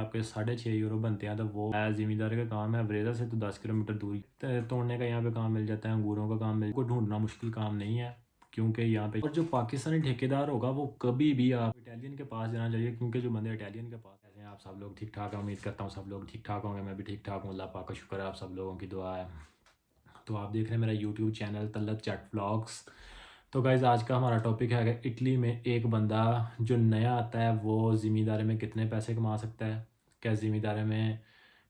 आपके 6.5 यूरो बनते हैं, तो वो ज़िम्मेदारी का काम है। वरेज़ा से तो 10 किलोमीटर दूर तोड़ने का यहाँ पे काम मिल जाता है, अंगूरों का काम को ढूंढना मुश्किल काम नहीं है, क्योंकि यहाँ पे और जो पाकिस्तानी ठेकेदार होगा वो कभी भी आप इटालियन के पास जाना चाहिए, क्योंकि जो बंदे इटालियन के पास ऐसे हैं। आप सब लोग ठीक ठाक हैं, उम्मीद करता हूँ सब लोग ठीक ठाक होंगे, मैं भी ठीक ठाक हूँ, अल्लाह पाक का शुक्र है, आप सब लोगों की दुआ है। तो आप देख रहे हैं मेरा यूट्यूब चैनल तलत चट व्लॉग्स। तो गाइज़ आज का हमारा टॉपिक है कि इटली में एक बंदा जो नया आता है वो ज़िम्मेदारी में कितने पैसे कमा सकता है, क्या ज़िम्मेदारी में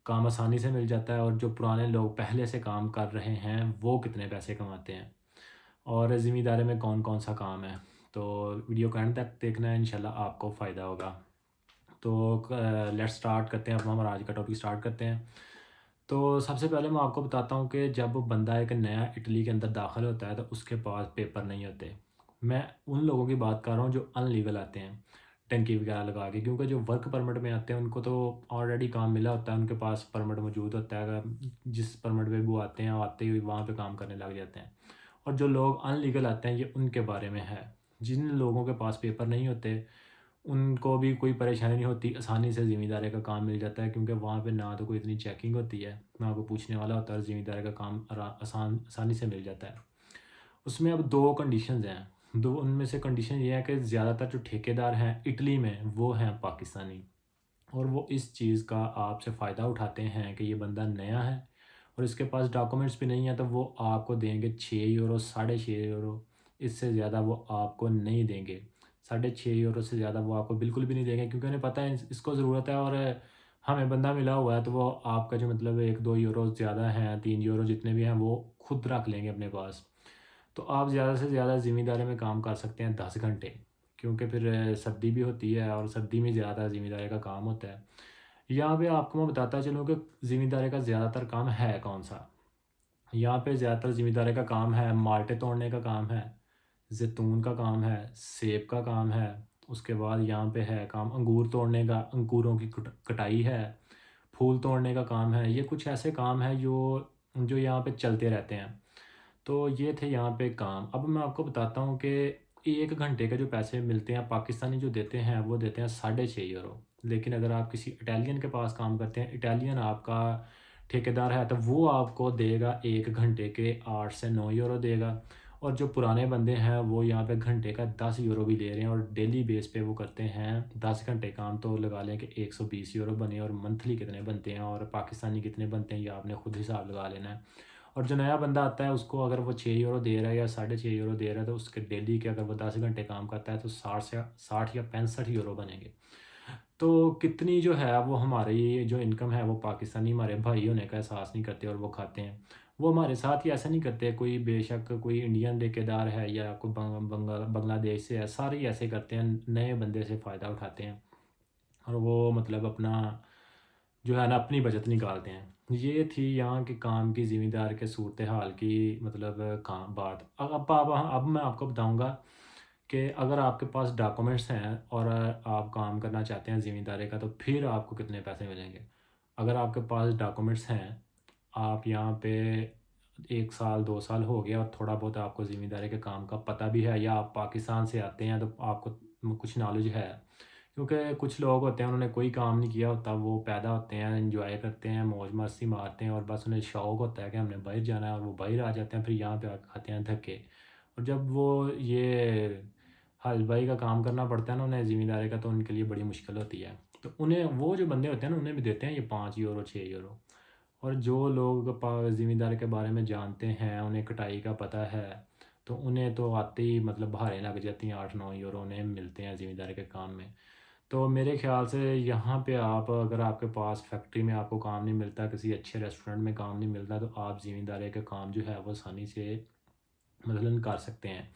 काम आसानी से मिल जाता है, और जो पुराने लोग पहले से काम कर रहे हैं वो कितने पैसे कमाते हैं, और ज़िम्मेदारी में कौन कौन सा काम है। तो वीडियो को एंड तक देखना है, इंशाल्लाह आपको फ़ायदा होगा। तो लेट्स स्टार्ट करते हैं, अपना हमारा आज का टॉपिक स्टार्ट करते हैं। तो सबसे पहले मैं आपको बताता हूँ कि जब बंदा एक नया इटली के अंदर दाखिल होता है तो उसके पास पेपर नहीं होते। मैं उन लोगों की बात कर रहा हूँ जो अनलीगल आते हैं, टंकी वगैरह लगा के, क्योंकि जो वर्क परमिट में आते हैं उनको तो ऑलरेडी काम मिला होता है, उनके पास परमिट मौजूद होता है। जिस परमिट पे वो आते हैं आते ही वहाँ पे काम करने लग जाते हैं। और जो लोग अनलीगल आते हैं ये उनके बारे में है। जिन लोगों के पास पेपर नहीं होते उनको भी कोई परेशानी नहीं होती, आसानी से ज़िम्मेदारी का काम मिल जाता है, क्योंकि वहाँ पे ना तो कोई इतनी चेकिंग होती है, ना कोई पूछने वाला होता है, और ज़िम्मेदारी का काम आसानी से मिल जाता है। उसमें अब दो कंडीशंस हैं। दो उनमें से कंडीशन ये है कि ज़्यादातर जो ठेकेदार हैं इटली में वो हैं पाकिस्तानी, और वो इस चीज़ का आपसे फ़ायदा उठाते हैं कि ये बंदा नया है और इसके पास डॉक्यूमेंट्स भी नहीं है, तो वो आपको देंगे 6 यूरो, 6.5 यूरो। इससे ज़्यादा वो आपको नहीं देंगे। 6.5 यूरो से ज़्यादा वो आपको बिल्कुल भी नहीं देंगे, क्योंकि उन्हें पता है इसको ज़रूरत है, और हमें बंदा मिला हुआ है, तो वो आपका जो मतलब 1-2 यूरो ज़्यादा हैं, 3 यूरो जितने भी हैं वो खुद रख लेंगे अपने पास। तो आप ज़्यादा से ज़्यादा ज़िम्मेदारी में काम कर सकते हैं 10 घंटे, क्योंकि फिर सर्दी भी होती है और सर्दी में ज़्यादा ज़िम्मेदारी का काम होता है। यहाँ पे आपको मैं बताता चलूँ कि ज़िम्मेदारी का ज़्यादातर काम है कौन सा। यहाँ पे ज़्यादातर ज़िम्मेदारी का काम है, माल्टे तोड़ने का काम है, ज़ैतून का काम है, सेब का काम है। उसके बाद यहाँ पे है काम अंगूर तोड़ने का, अंगूरों की कटाई है, फूल तोड़ने का काम है। ये कुछ ऐसे काम है जो जो यहाँ पे चलते रहते हैं। तो ये थे यहाँ पे काम। अब मैं आपको बताता हूँ कि 1 घंटे के जो पैसे मिलते हैं पाकिस्तानी जो देते हैं वो देते हैं 6.5 यूरो। लेकिन अगर आप किसी इटालियन के पास काम करते हैं, इटालियन आपका ठेकेदार है, तो वो आपको देगा 1 घंटे के 8 से 9 यूरो देगा। और जो पुराने बंदे हैं वो यहाँ पे घंटे का 10 यूरो भी ले रहे हैं, और डेली बेस पे वो करते हैं 10 घंटे काम, तो लगा लें कि 120 यूरो बने। और मंथली कितने बनते हैं और पाकिस्तानी कितने बनते हैं ये आपने खुद हिसाब लगा लेना है। और जो नया बंदा आता है उसको अगर वो 6 यूरो दे रहा है या 6.5 यूरो दे रहा है, तो उसके डेली के अगर वो 10 घंटे काम करता है तो 60 या 65 यूरो बनेंगे। तो कितनी जो है वो हमारी जो इनकम है वो पाकिस्तानी हमारे भाई होने का एहसास नहीं करते और वो खाते हैं। वो हमारे साथ ही ऐसा नहीं करते, कोई बेशक कोई इंडियन ठेकेदार है या कोई बांग्लादेश से है, सारे ही ऐसे करते हैं, नए बंदे से फ़ायदा उठाते हैं, और वो मतलब अपना जो है ना अपनी बचत निकालते हैं। ये थी यहाँ के काम की ज़िम्मेदार के सूरत हाल की मतलब काम बात। अब मैं आपको बताऊँगा कि अगर आपके पास डॉक्यूमेंट्स हैं और आप काम करना चाहते हैं ज़िम्मेदारी का, तो फिर आपको कितने पैसे मिलेंगे। अगर आपके पास डॉक्यूमेंट्स हैं, आप यहाँ पे 1 साल 2 साल हो गया और थोड़ा बहुत आपको ज़िम्मेदारी के काम का पता भी है, या आप पाकिस्तान से आते हैं तो आपको कुछ नॉलेज है, क्योंकि कुछ लोग होते हैं उन्होंने कोई काम नहीं किया होता, वो पैदा होते हैं, एंजॉय करते हैं, मौज मस्ती मारते हैं, और बस उन्हें शौक़ होता है कि हमने बाहर जाना है, और वो बाहर आ जाते हैं, फिर यहाँ पे आके खाते हैं धक्के। और जब वो ये हलवाई का काम करना पड़ता है ना उन्हें ज़िम्मेदारी का, तो उनके लिए बड़ी मुश्किल होती है। तो उन्हें वो जो बंदे होते हैं ना उन्हें भी देते हैं ये 5 यूरो 6 यूरो। और जो लोग ज़िम्मेदारी के बारे में जानते हैं, उन्हें कटाई का पता है, तो उन्हें तो आते ही मतलब बहारें लग जाती हैं, 8-9 यूरो उन्हें मिलते हैं ज़िम्मेदारी के काम में। तो मेरे ख़्याल से यहाँ पे आप अगर आपके पास फैक्ट्री में आपको काम नहीं मिलता, किसी अच्छे रेस्टोरेंट में काम नहीं मिलता, तो आप ज़िम्मेदारी का काम जो है वो आसानी से मसलन कर सकते हैं।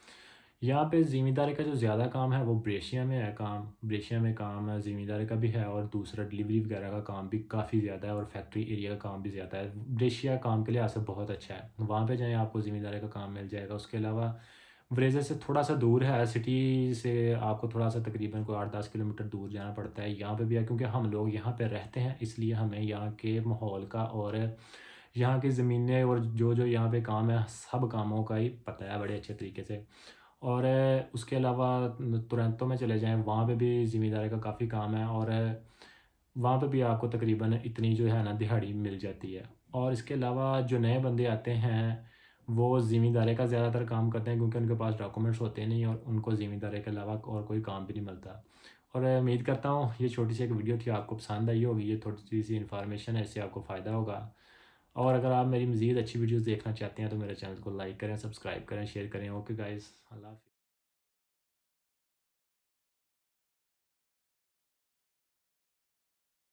यहाँ पे ज़िम्मेदारी का जो ज़्यादा काम है वो ब्रेशिया में है काम। ब्रेशिया में काम ज़िम्मेदारी का भी है, और दूसरा डिलीवरी वगैरह का काम भी काफ़ी ज़्यादा है, और फैक्ट्री एरिया का काम भी ज़्यादा है। ब्रेशिया काम के लिहाज से बहुत अच्छा है, वहाँ पे जाएँ आपको ज़िम्मेदारी का काम मिल जाएगा। उसके अलावा ब्रेज़र से थोड़ा सा दूर है, सिटी से आपको थोड़ा सा तकरीबन कोई 8-10 किलोमीटर दूर जाना पड़ता है। यहाँ पे भी है, क्योंकि हम लोग यहाँ पे रहते हैं इसलिए हमें यहाँ के माहौल का और यहाँ की ज़मीनें और जो जो यहाँ पे काम है सब कामों का ही पता है बड़े अच्छे तरीके से। और उसके अलावा तुरंतों में चले जाएँ, वहाँ पे भी ज़िम्मेदारी का काफ़ी काम है। और वहाँ पे भी आपको तकरीबन इतनी जो है ना दिहाड़ी मिल जाती है। और इसके अलावा जो नए बंदे आते हैं, वो ज़िम्मेदारी का ज़्यादातर काम करते हैं क्योंकि उनके पास डॉक्यूमेंट्स होते नहीं और उनको ज़िम्मेदारी के अलावा और कोई काम भी नहीं मिलता। और उम्मीद करता हूँ ये छोटी सी एक वीडियो थी, आपको पसंद आई होगी। ये थोड़ी सी इन्फॉर्मेशन है, इससे आपको फ़ायदा होगा। और अगर आप मेरी मज़ीद अच्छी वीडियोज़ देखना चाहते हैं तो मेरे चैनल को लाइक करें, सब्सक्राइब करें, शेयर करें। ओके गाइज़, अल्लाह हाफ़िज़।